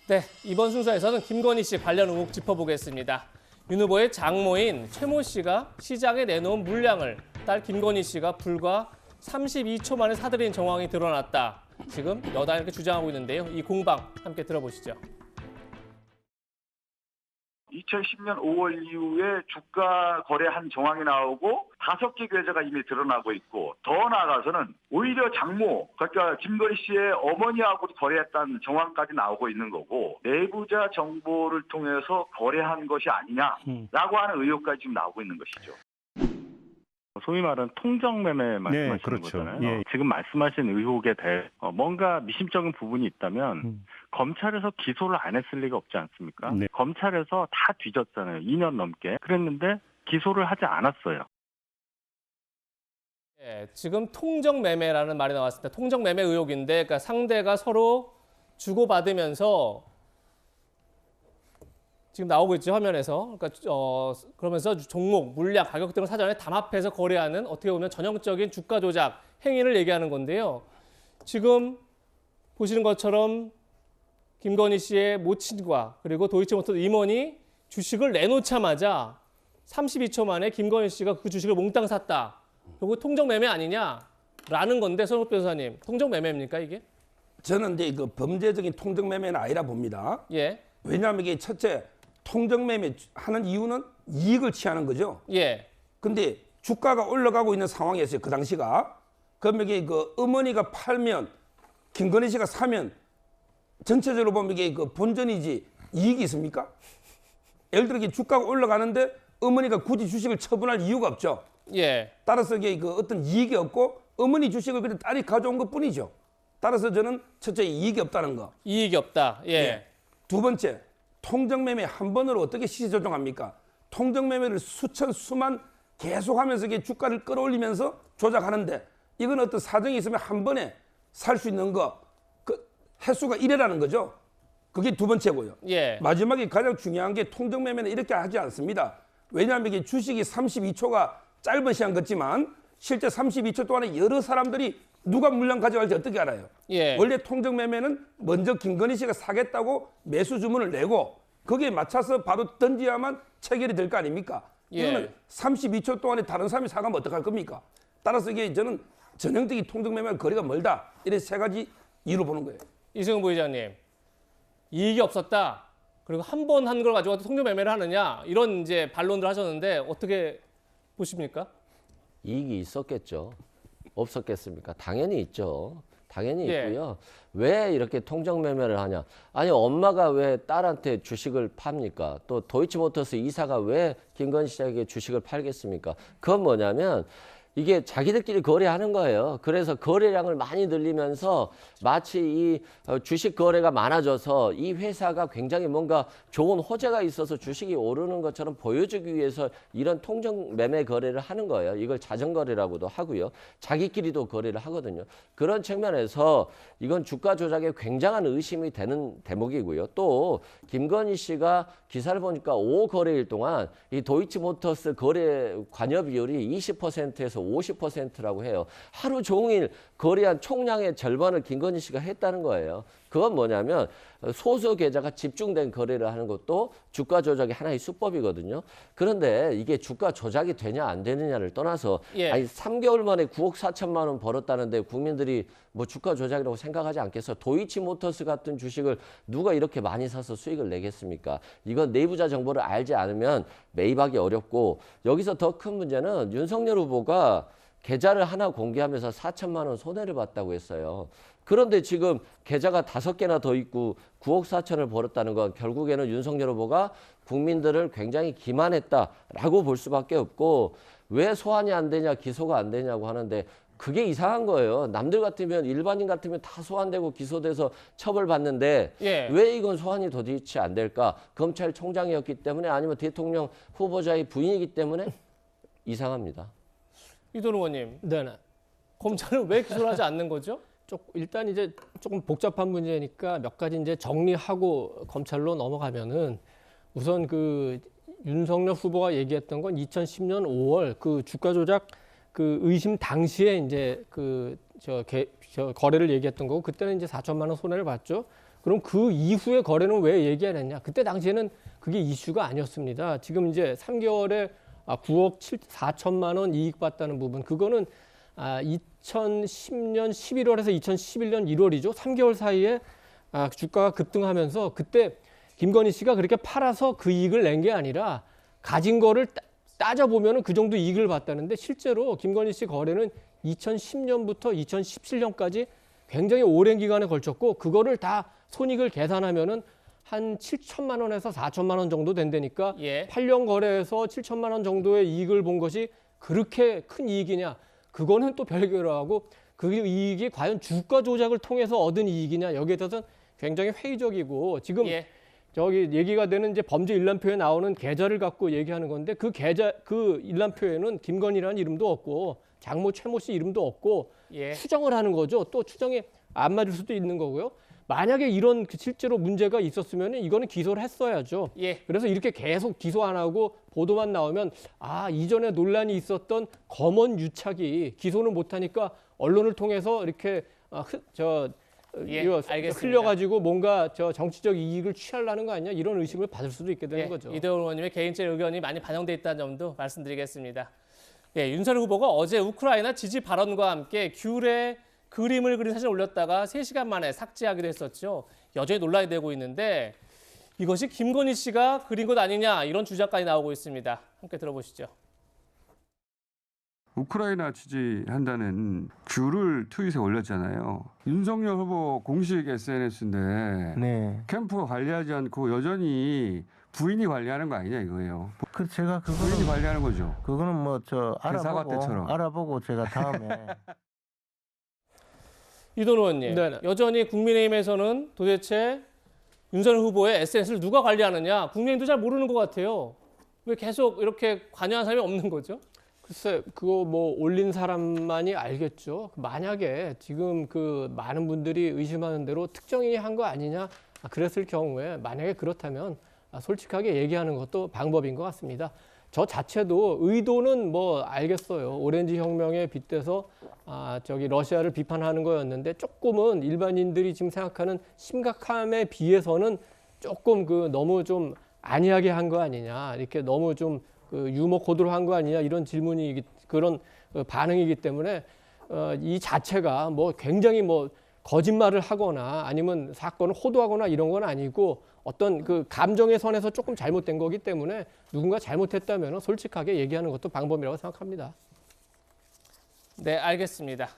네, 이번 순서에서는 김건희 씨 관련 의혹 짚어보겠습니다. 윤 후보의 장모인 최모 씨가 시장에 내놓은 물량을 딸 김건희 씨가 불과 32초 만에 사들인 정황이 드러났다. 지금 여당이 이렇게 주장하고 있는데요. 이 공방 함께 들어보시죠. 2010년 5월 이후에 주가 거래한 정황이 나오고 5개 계좌가 이미 드러나고 있고, 더 나아가서는 오히려 장모, 그러니까 김건희 씨의 어머니하고 거래했다는 정황까지 나오고 있는 거고, 내부자 정보를 통해서 거래한 것이 아니냐라고 하는 의혹까지 지금 나오고 있는 것이죠. 소위 말하는 통정매매 말씀하시는 네, 그렇죠. 거잖아요. 예. 지금 말씀하신 의혹에 대해 뭔가 미심쩍은 부분이 있다면 검찰에서 기소를 안 했을 리가 없지 않습니까? 네. 검찰에서 다 뒤졌잖아요. 2년 넘게. 그랬는데 기소를 하지 않았어요. 네, 지금 통정매매라는 말이 나왔습니다. 통정매매 의혹인데, 그러니까 상대가 서로 주고받으면서 지금 나오고 있죠, 화면에서. 그러니까 그러면서 종목, 물량, 가격 등을 사전에 담합해서 거래하는 어떻게 보면 전형적인 주가 조작 행위를 얘기하는 건데요. 지금 보시는 것처럼 김건희 씨의 모친과 그리고 도이치모터스 임원이 주식을 내놓자마자 32초 만에 김건희 씨가 그 주식을 몽땅 샀다. 그리고 통정매매 아니냐라는 건데, 손욱 변호사님, 통정매매입니까 이게? 저는 이제 그 범죄적인 통정매매는 아니라 봅니다. 예. 왜냐하면 이게 첫째, 통정매매 하는 이유는 이익을 취하는 거죠. 예. 근데 주가가 올라가고 있는 상황이었어요, 그 당시가. 그러면 이게 그 어머니가 팔면 김건희 씨가 사면 전체적으로 보면 이게 그 본전이지 이익이 있습니까? 예를 들어 이게 주가가 올라가는데 어머니가 굳이 주식을 처분할 이유가 없죠. 예. 따라서 이게 그 어떤 이익이 없고 어머니 주식을 그냥 딸이 가져온 것 뿐이죠. 따라서 저는 첫째 이익이 없다는 거. 이익이 없다. 예. 예. 두 번째, 통정매매 한 번으로 어떻게 시세 조정합니까? 통정매매를 수천 수만 계속하면서 이게 주가를 끌어올리면서 조작하는데, 이건 어떤 사정이 있으면 한 번에 살 수 있는 거, 그 횟수가 1회라는 거죠. 그게 두 번째고요. 예. 마지막에 가장 중요한 게 통정매매는 이렇게 하지 않습니다. 왜냐하면 이게 주식이 32초가 짧은 시간 같지만 실제 32초 동안에 여러 사람들이 누가 물량 가져갈지 어떻게 알아요? 예. 원래 통정매매는 먼저 김건희 씨가 사겠다고 매수 주문을 내고 거기에 맞춰서 바로 던져야만 체결이 될 거 아닙니까? 예. 이거는 32초 동안에 다른 사람이 사가면 어떡할 겁니까? 따라서 이게 저는 전형적인 통정매매와 거리가 멀다. 이런 세 가지 이유로 보는 거예요. 이승훈 부회장님, 이익이 없었다. 그리고 한 번 한 걸 가지고 통정매매를 하느냐, 이런 이제 반론들 하셨는데 어떻게 보십니까? 이익이 있었겠죠. 없었겠습니까? 당연히 있죠. 당연히 예. 있고요. 왜 이렇게 통정매매를 하냐? 아니, 엄마가 왜 딸한테 주식을 팝니까? 또 도이치모터스 이사가 왜 김건희 씨에게 주식을 팔겠습니까? 그건 뭐냐면 이게 자기들끼리 거래하는 거예요. 그래서 거래량을 많이 늘리면서 마치 이 주식 거래가 많아져서 이 회사가 굉장히 뭔가 좋은 호재가 있어서 주식이 오르는 것처럼 보여주기 위해서 이런 통정 매매 거래를 하는 거예요. 이걸 자전거래라고도 하고요. 자기끼리도 거래를 하거든요. 그런 측면에서 이건 주가 조작에 굉장한 의심이 되는 대목이고요. 또 김건희 씨가 기사를 보니까 5거래일 동안 이 도이치모터스 거래 관여 비율이 20%에서 50%라고 해요. 하루 종일 거래한 총량의 절반을 김건희 씨가 했다는 거예요. 그건 뭐냐면 소수 계좌가 집중된 거래를 하는 것도 주가 조작의 하나의 수법이거든요. 그런데 이게 주가 조작이 되냐 안 되느냐를 떠나서 예. 아니 3개월 만에 9억 4천만 원 벌었다는데 국민들이 뭐 주가 조작이라고 생각하지 않겠어? 도이치모터스 같은 주식을 누가 이렇게 많이 사서 수익을 내겠습니까? 이건 내부자 정보를 알지 않으면 매입하기 어렵고, 여기서 더 큰 문제는 윤석열 후보가 계좌를 하나 공개하면서 4천만 원 손해를 봤다고 했어요. 그런데 지금 계좌가 5개나 더 있고 9억 4천을 벌었다는 건 결국에는 윤석열 후보가 국민들을 굉장히 기만했다라고 볼 수밖에 없고, 왜 소환이 안 되냐, 기소가 안 되냐고 하는데 그게 이상한 거예요. 남들 같으면, 일반인 같으면 다 소환되고 기소돼서 처벌받는데 예. 왜 이건 소환이 도대체 안 될까? 검찰총장이었기 때문에 아니면 대통령 후보자의 부인이기 때문에 이상합니다. 이도른 의원님, 네네. 검찰은 왜 기소를 하지 않는 거죠? 일단 이제 조금 복잡한 문제니까 몇 가지 이제 정리하고 검찰로 넘어가면은, 우선 그 윤석열 후보가 얘기했던 건 2010년 5월 그 주가 조작 그 의심 당시에 이제 그 거래를 얘기했던 거고, 그때는 이제 4천만 원 손해를 봤죠. 그럼 그 이후의 거래는 왜 얘기 안 했냐? 그때 당시에는 그게 이슈가 아니었습니다. 지금 이제 3개월에 9억 4천만 원 이익 봤다는 부분, 그거는 2010년 11월에서 2011년 1월이죠. 3개월 사이에 주가가 급등하면서 그때 김건희 씨가 그렇게 팔아서 그 이익을 낸 게 아니라 가진 거를 따져보면 그 정도 이익을 봤다는데, 실제로 김건희 씨 거래는 2010년부터 2017년까지 굉장히 오랜 기간에 걸쳤고, 그거를 다 손익을 계산하면은 한 7천만 원에서 4천만 원 정도 된다니까, 예. 8년 거래에서 7천만 원 정도의 이익을 본 것이 그렇게 큰 이익이냐? 그거는 또 별개로 하고, 그 이익이 과연 주가 조작을 통해서 얻은 이익이냐? 여기에 대해서는 굉장히 회의적이고, 지금 예. 저기 얘기가 되는 이제 범죄 일람표에 나오는 계좌를 갖고 얘기하는 건데, 그 계좌, 그 일람표에는 김건희라는 이름도 없고 장모 최모 씨 이름도 없고 예. 추정을 하는 거죠. 또 추정이 안 맞을 수도 있는 거고요. 만약에 이런 실제로 문제가 있었으면 이거는 기소를 했어야죠. 예. 그래서 이렇게 계속 기소 안 하고 보도만 나오면 이전에 논란이 있었던 검언 유착이 기소는 못하니까 언론을 통해서 이렇게 예, 이거 알겠습니다. 흘려가지고 뭔가 정치적 이익을 취하려는 거 아니냐, 이런 의심을 받을 수도 있게 되는 예, 거죠. 이대호 의원님의 개인적 의견이 많이 반영돼 있다는 점도 말씀드리겠습니다. 예, 윤석열 후보가 어제 우크라이나 지지 발언과 함께 귤에 그림을 그린 사진을 올렸다가 3시간 만에 삭제하기도 했었죠. 여전히 논란이 되고 있는데, 이것이 김건희 씨가 그린 것 아니냐, 이런 주장까지 나오고 있습니다. 함께 들어보시죠. 우크라이나 지지한다는 귤을 트윗에 올렸잖아요. 윤석열 후보 공식 SNS인데 네. 캠프 관리하지 않고 여전히 부인이 관리하는 거 아니냐 이거예요. 그 제가 부인이 관리하는 거죠. 그거는 뭐 저 대사과 때처럼. 알아보고 제가 다음에 이돈 의원님, 네네. 여전히 국민의힘에서는 도대체 윤석열 후보의 SNS를 누가 관리하느냐, 국민의힘도 잘 모르는 것 같아요. 왜 계속 이렇게 관여한 사람이 없는 거죠? 글쎄, 그거 뭐 올린 사람만이 알겠죠. 만약에 지금 그 많은 분들이 의심하는 대로 특정인이 한 거 아니냐, 그랬을 경우에 만약에 그렇다면 솔직하게 얘기하는 것도 방법인 것 같습니다. 저 자체도 의도는 뭐 알겠어요. 오렌지 혁명에 빗대서 러시아를 비판하는 거였는데, 조금은 일반인들이 지금 생각하는 심각함에 비해서는 조금 너무 좀 안이하게 한 거 아니냐, 이렇게 너무 좀 유머 코드로 한 거 아니냐, 이런 질문이, 그런 반응이기 때문에 이 자체가 뭐 굉장히 뭐 거짓말을 하거나 아니면 사건을 호도하거나 이런 건 아니고, 어떤 그 감정의 선에서 조금 잘못된 거기 때문에 누군가 잘못했다면 솔직하게 얘기하는 것도 방법이라고 생각합니다. 네, 알겠습니다.